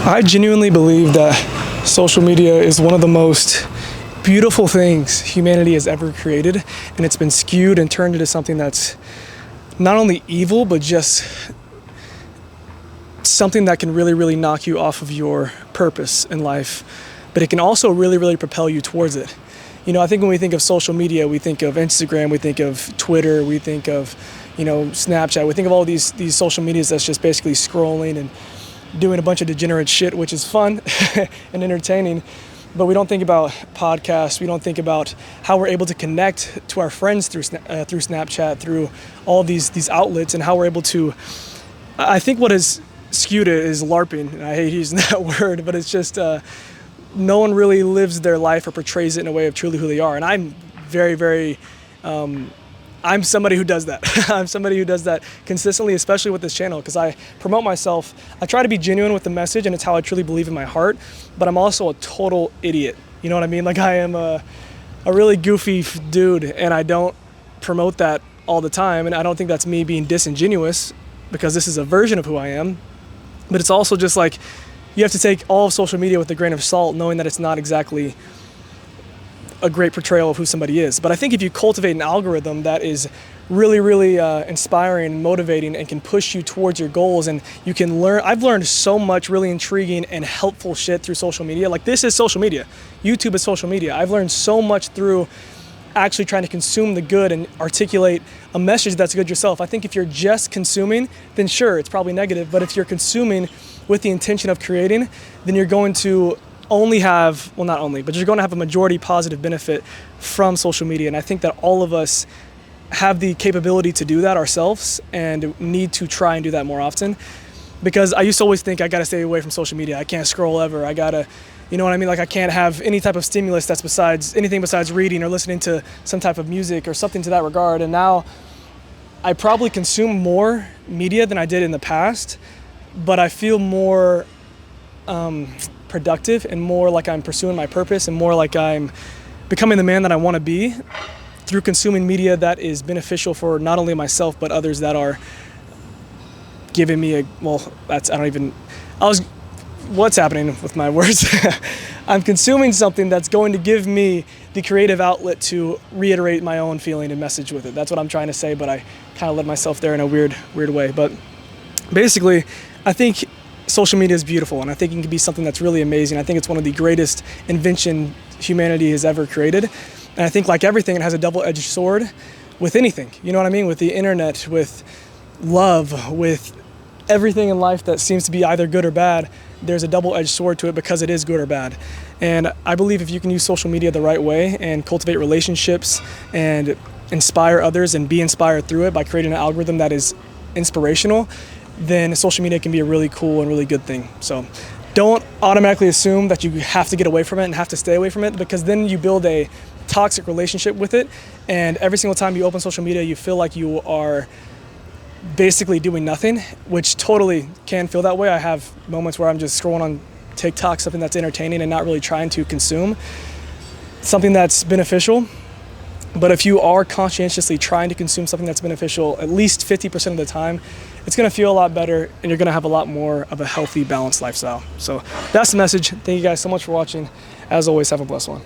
I genuinely believe that social media is one of the most beautiful things humanity has ever created, and it's been skewed and turned into something that's not only evil, but just something that can really, really knock you off of your purpose in life. But it can also really, really propel you towards it. You know, I think when we think of social media, we think of Instagram, we think of Twitter, we think of, Snapchat. We think of all these social medias that's just basically scrolling and doing a bunch of degenerate shit, which is fun and entertaining. But we don't think about podcasts. We don't think about how we're able to connect to our friends through Snapchat, through all these outlets, and how we're able to. I think what has skewed it is LARPing. And I hate using that word, but it's just no one really lives their life or portrays it in a way of truly who they are. And I'm very, very. I'm somebody who does that. I'm somebody who does that consistently, especially with this channel, because I promote myself. I try to be genuine with the message, and it's how I truly believe in my heart, but I'm also a total idiot. You know what I mean? Like, I am a really goofy dude, and I don't promote that all the time, and I don't think that's me being disingenuous, because this is a version of who I am. But it's also just like, you have to take all of social media with a grain of salt, knowing that it's not exactly a great portrayal of who somebody is. But I think if you cultivate an algorithm that is really, really inspiring, motivating, and can push you towards your goals, and you can learn. I've learned so much really intriguing and helpful shit through social media. Like, this is social media. YouTube is social media. I've learned so much through actually trying to consume the good and articulate a message that's good yourself. I think if you're just consuming, then sure, it's probably negative. But if you're consuming with the intention of creating, then you're going to only have, well, not only, but you're going to have a majority positive benefit from social media. And I think that all of us have the capability to do that ourselves and need to try and do that more often. Because I used to always think I got to stay away from social media. I can't scroll ever. I got to, you know what I mean? Like, I can't have any type of stimulus that's anything besides reading or listening to some type of music or something to that regard. And now I probably consume more media than I did in the past, but I feel more productive and more like I'm pursuing my purpose and more like I'm becoming the man that I want to be through consuming media that is beneficial for not only myself but others that are giving me what's happening with my words? I'm consuming something that's going to give me the creative outlet to reiterate my own feeling and message with it. That's what I'm trying to say, but I kind of led myself there in a weird way. But basically, I think social media is beautiful, and I think it can be something that's really amazing. I think it's one of the greatest invention humanity has ever created. And I think, like everything, it has a double-edged sword with anything. You know what I mean? With the internet, with love, with everything in life that seems to be either good or bad, there's a double-edged sword to it because it is good or bad. And I believe if you can use social media the right way and cultivate relationships and inspire others and be inspired through it by creating an algorithm that is inspirational, then social media can be a really cool and really good thing. So don't automatically assume that you have to get away from it and have to stay away from it, because then you build a toxic relationship with it. And every single time you open social media, you feel like you are basically doing nothing, which totally can feel that way. I have moments where I'm just scrolling on TikTok, something that's entertaining and not really trying to consume something that's beneficial. But if you are conscientiously trying to consume something that's beneficial at least 50% of the time, it's going to feel a lot better, and you're going to have a lot more of a healthy, balanced lifestyle. So that's the message. Thank you guys so much for watching. As always, have a blessed one.